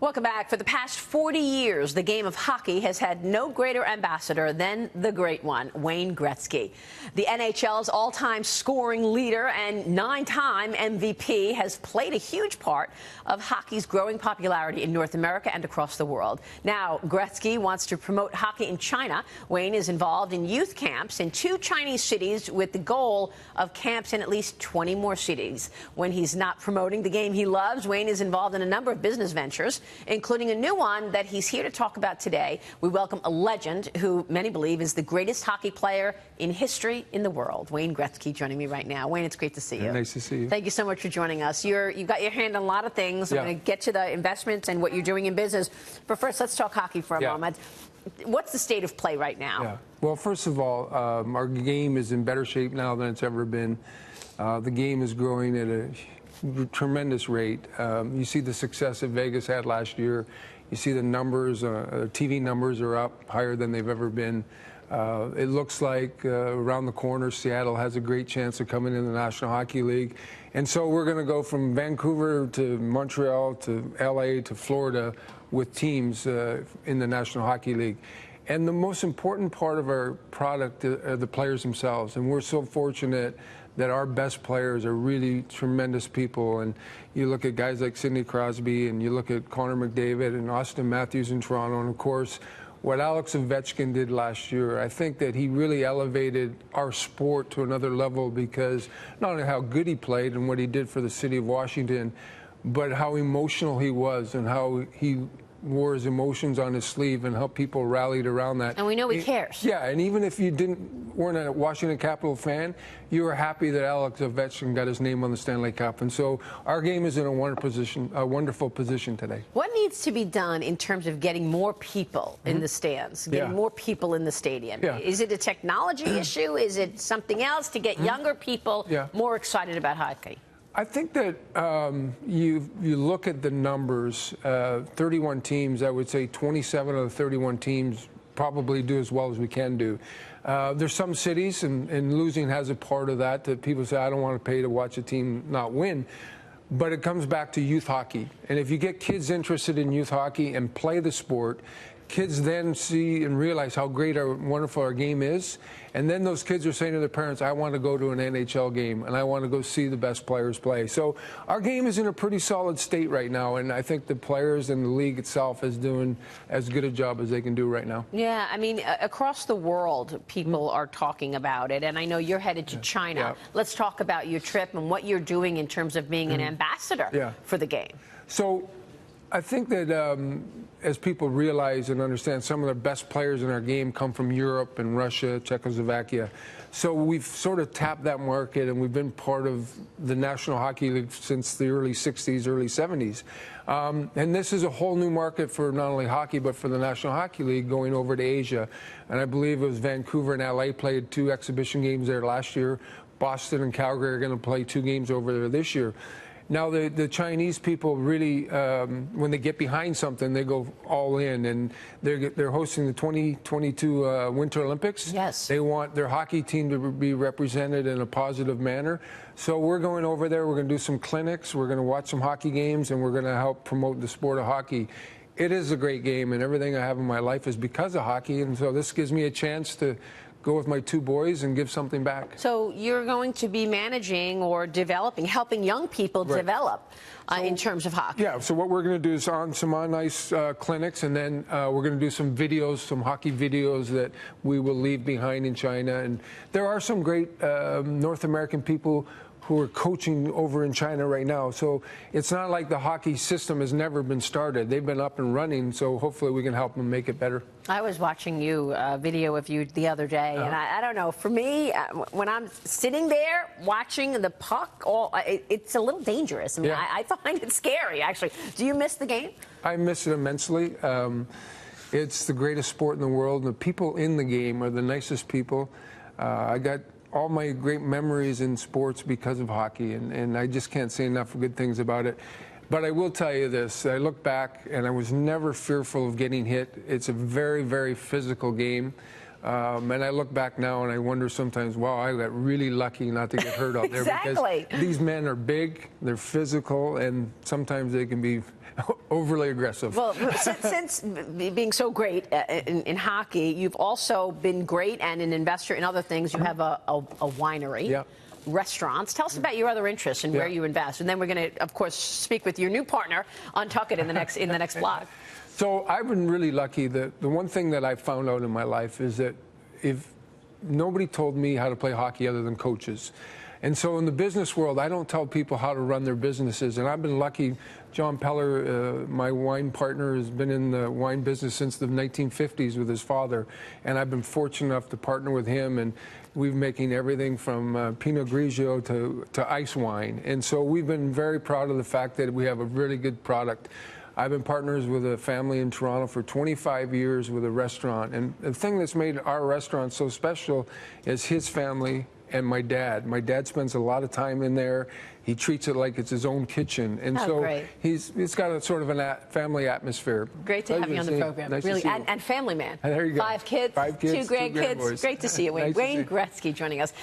Welcome back. For the past 40 years, the game of hockey has had no greater ambassador than the great one, Wayne Gretzky. The NHL's all-time scoring leader and 9-time MVP has played a huge part of hockey's growing popularity in North America and across the world. Now, Gretzky wants to promote hockey in China. Wayne is involved in youth camps in 2 Chinese cities with the goal of camps in at least 20 more cities. When he's not promoting the game he loves, Wayne is involved in a number of business ventures, including a new one that he's here to talk about today. We welcome a legend who many believe is the greatest hockey player in history in the world. Wayne Gretzky joining me right now. Wayne, it's great to see you. Nice to see you. Thank you so much for joining us. You've got your hand on a lot of things. I'm going to get to the investments and what you're doing in business. But first, let's talk hockey for a moment. What's the state of play right now? Well, first of all, our game is in better shape now than it's ever been. The game is growing at a tremendous rate. You see the success that Vegas had last year. You see the numbers, TV numbers are up higher than they've ever been. It looks like around the corner, Seattle has a great chance of coming in the National Hockey League. And so we're going to go from Vancouver to Montreal to LA to Florida with teams in the National Hockey League. And the most important part of our product are the players themselves. And we're so fortunate that our best players are really tremendous people. And you look at guys like Sidney Crosby, and you look at Connor McDavid and Austin Matthews in Toronto, and of course, what Alex Ovechkin did last year. I think that he really elevated our sport to another level because not only how good he played and what he did for the city of Washington, but how emotional he was and how he wore his emotions on his sleeve and how people rallied around that. And we know he cares. Yeah, and even if you weren't a Washington Capitol fan, you were happy that Alex Ovechkin got his name on the Stanley Cup. And so our game is in a wonderful position today. What needs to be done in terms of getting more people in the stands, getting more people in the stadium? Is it a technology issue? Is it something else to get younger people more excited about hockey? I think that you look at the numbers, 31 teams, I would say 27 of the 31 teams probably do as well as we can do. There's some cities, and losing has a part of that people say, I don't want to pay to watch a team not win. But it comes back to youth hockey. And if you get kids interested in youth hockey and play the sport, kids then see and realize how great wonderful our game is. And then those kids are saying to their parents, I want to go to an NHL game and I want to go see the best players play. So our game is in a pretty solid state right now. And I think the players and the league itself is doing as good a job as they can do right now. Yeah, I mean, across the world, people are talking about it. And I know you're headed to China. Let's talk about your trip and what you're doing in terms of being an ambassador for the game. So I think that as people realize and understand, some of the best players in our game come from Europe and Russia, Czechoslovakia. So we've sort of tapped that market, and we've been part of the National Hockey League since the early 60s, early 70s. And this is a whole new market for not only hockey, but for the National Hockey League going over to Asia. And I believe it was Vancouver and LA played 2 exhibition games there last year. Boston and Calgary are going to play 2 games over there this year. Now, the Chinese people really, when they get behind something, they go all in, and they're hosting the 2022 Winter Olympics. Yes. They want their hockey team to be represented in a positive manner. So we're going over there. We're going to do some clinics. We're going to watch some hockey games, and we're going to help promote the sport of hockey. It is a great game, and everything I have in my life is because of hockey, and so this gives me a chance to go with my 2 boys and give something back. So you're going to be managing or developing, helping young people develop in terms of hockey. Yeah, so what we're going to do is some on ice clinics, and then we're going to do some videos, some hockey videos that we will leave behind in China. And there are some great North American people who are coaching over in China right now. So it's not like the hockey system has never been started. They've been up and running, so hopefully we can help them make it better. I was watching a video of you the other day, and I don't know, for me, when I'm sitting there watching the puck, it's a little dangerous. I mean, I find it scary, actually. Do you miss the game? I miss it immensely. It's the greatest sport in the world, and the people in the game are the nicest people. I got all my great memories in sports because of hockey, and I just can't say enough good things about it. But I will tell you this, I look back and I was never fearful of getting hit. It's a very, very physical game. And I look back now and I wonder sometimes, wow, I got really lucky not to get hurt out there. Exactly. Because these men are big, they're physical, and sometimes they can be overly aggressive. Well, since being so great in hockey, you've also been great and an investor in other things. You have a winery. Yeah. Restaurants. Tell us about your other interests and where you invest, and then we're going to, of course, speak with your new partner on Tuck It in the next block. So I've been really lucky. The one thing that I found out in my life is that if nobody told me how to play hockey other than coaches. And so in the business world, I don't tell people how to run their businesses. And I've been lucky. John Peller, my wine partner, has been in the wine business since the 1950s with his father. And I've been fortunate enough to partner with him. And we're making everything from Pinot Grigio to ice wine. And so we've been very proud of the fact that we have a really good product. I've been partners with a family in Toronto for 25 years with a restaurant. And the thing that's made our restaurant so special is his family and my dad. My dad spends a lot of time in there. He treats it like it's his own kitchen. And it's got a sort of a family atmosphere. Great to have you on the program. Nice really, to see you. And family man. There you go. 5 kids, 2 grandkids. Great to see you, Wayne. Nice Wayne Gretzky joining us.